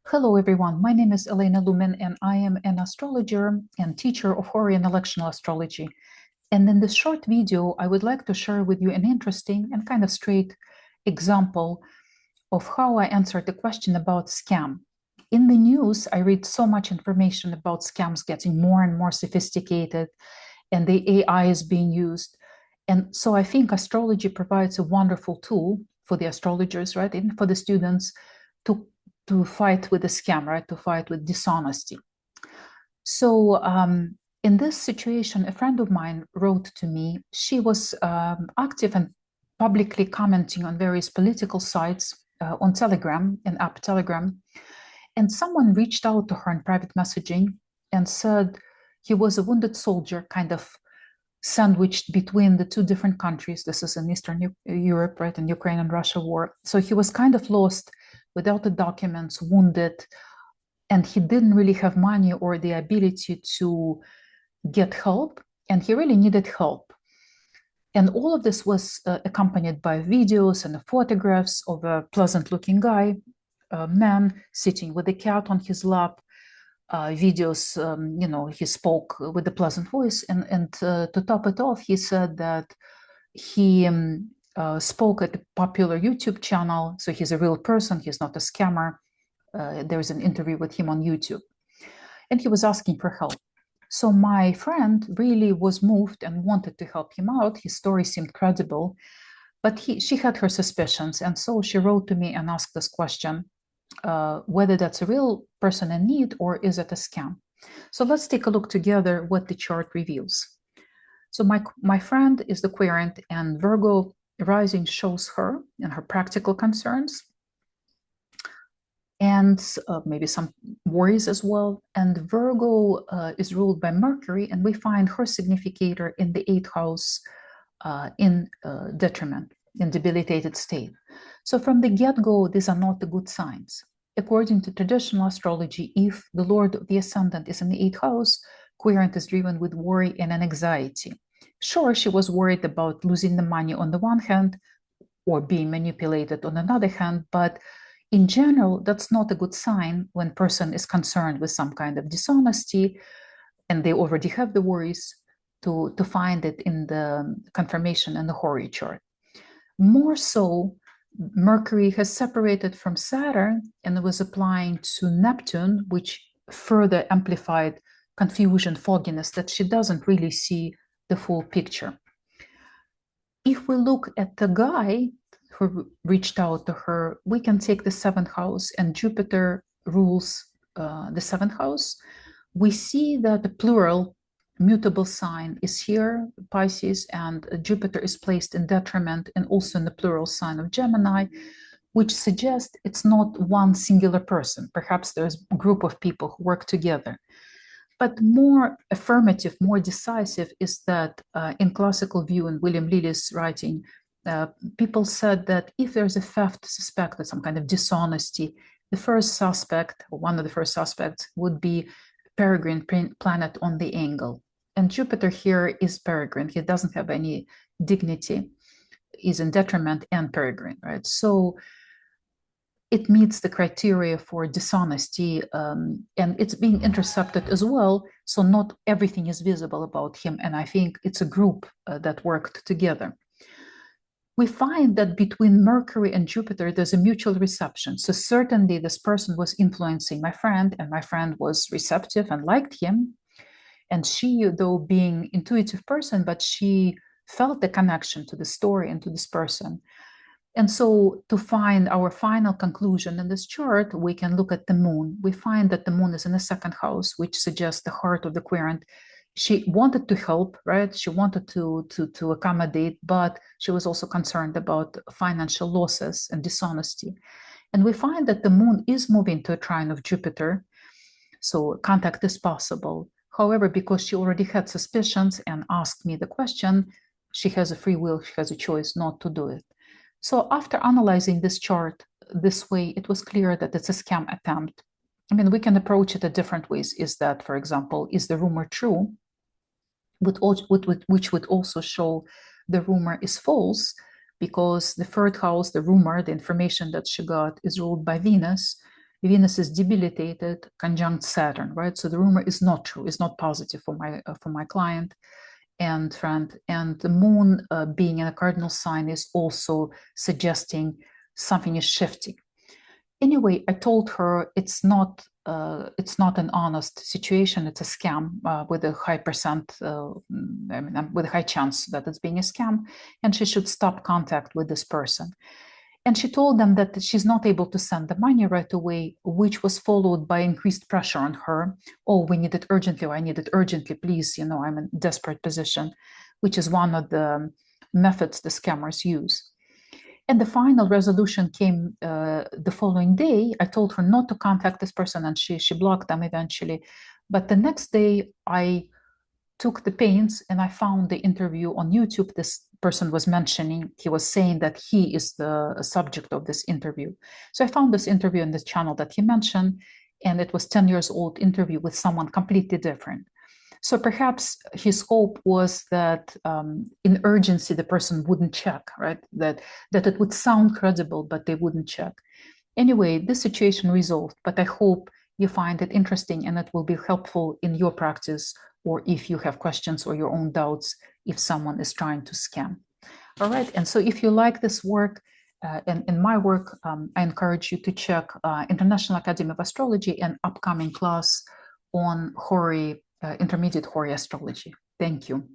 Hello, everyone. My name is Elena Lumen, and I am an astrologer and teacher of Horary and electional astrology. And in this short video, I would like to share with you an interesting and kind of straight example of how I answered the question about scam. In the news, I read so much information about scams getting more and more sophisticated, and the AI is being used. And so I think astrology provides a wonderful tool for the astrologers, right, and for the students to fight with the scam, right, to fight with dishonesty. So in this situation, a friend of mine wrote to me. She was active and publicly commenting on various political sites on Telegram, an app Telegram, and someone reached out to her in private messaging and said he was a wounded soldier, kind of sandwiched between the two different countries. This is in Eastern Europe, right, in Ukraine and Russia war. So he was kind of lost, without the documents, wounded, and he didn't really have money or the ability to get help, and he really needed help. And all of this was accompanied by videos and photographs of a pleasant-looking guy, a man sitting with a cat on his lap. Videos, he spoke with a pleasant voice, and to top it off, he said that he spoke at a popular YouTube channel, so he's a real person, he's not a scammer. There's an interview with him on YouTube, and he was asking for help. So my friend really was moved and wanted to help him out. His story seemed credible, but she had her suspicions, and so she wrote to me and asked this question, whether that's a real person in need or is it a scam. So let's take a look together what the chart reveals. So my friend is the querent, and Virgo rising shows her and her practical concerns, and maybe some worries as well. And Virgo is ruled by Mercury, and we find her significator in the 8th house in detriment, in debilitated state. So from the get-go, these are not the good signs. According to traditional astrology, if the Lord of the Ascendant is in the 8th house, querent is driven with worry and an anxiety. Sure, she was worried about losing the money on the one hand or being manipulated on another hand, but in general, that's not a good sign when a person is concerned with some kind of dishonesty and they already have the worries to find it in the confirmation in the Horary chart. More so, Mercury has separated from Saturn and was applying to Neptune, which further amplified confusion, fogginess, that she doesn't really see the full picture. If we look at the guy who reached out to her, we can take the 7th house, and Jupiter rules the 7th house. We see that the plural mutable sign is here, Pisces, and Jupiter is placed in detriment and also in the plural sign of Gemini, which suggests it's not one singular person. Perhaps there's a group of people who work together. But more affirmative, more decisive is that in classical view, in William Lilly's writing, people said that if there's a theft suspected, some kind of dishonesty, the first suspect, or one of the first suspects, would be peregrine planet on the angle. And Jupiter here is peregrine. He doesn't have any dignity, is in detriment and peregrine, right? So it meets the criteria for dishonesty, and it's being intercepted as well. So not everything is visible about him. And I think it's a group that worked together. We find that between Mercury and Jupiter, there's a mutual reception. So certainly this person was influencing my friend, and my friend was receptive and liked him. And she, though being intuitive person, but she felt the connection to the story and to this person. And so to find our final conclusion in this chart, we can look at the moon. We find that the moon is in the 2nd house, which suggests the heart of the querent. She wanted to help, right? She wanted to accommodate, but she was also concerned about financial losses and dishonesty. And we find that the moon is moving to a trine of Jupiter, so contact is possible. However, because she already had suspicions and asked me the question, she has a free will, she has a choice not to do it. So after analyzing this chart this way, it was clear that it's a scam attempt. I mean, we can approach it in different ways. Is that, for example, is the rumor true? Which would also show the rumor is false, because the 3rd house, the rumor, the information that she got, is ruled by Venus, Venus is debilitated, conjunct Saturn, right? So the rumor is not true, is not positive for my client and friend. And the moon being in a cardinal sign is also suggesting something is shifting. Anyway, I told her it's not an honest situation. It's a scam with a high percent, with a high chance that it's being a scam, and she should stop contact with this person. And she told them that she's not able to send the money right away, which was followed by increased pressure on her. Oh, we need it urgently, or I need it urgently, please. I'm in a desperate position, which is one of the methods the scammers use. And the final resolution came the following day. I told her not to contact this person, and she blocked them eventually. But the next day, I took the pains and I found the interview on YouTube. This person was mentioning, he was saying that he is the subject of this interview. So I found this interview in this channel that he mentioned, and it was 10 years old interview with someone completely different. So perhaps his hope was that in urgency, the person wouldn't check, right? That it would sound credible, but they wouldn't check. Anyway, this situation resolved, but I hope you find it interesting and it will be helpful in your practice, or if you have questions or your own doubts, if someone is trying to scam. All right, and so if you like this work, and in my work, I encourage you to check International Academy of Astrology and upcoming class on Horary, intermediate Horary astrology. Thank you.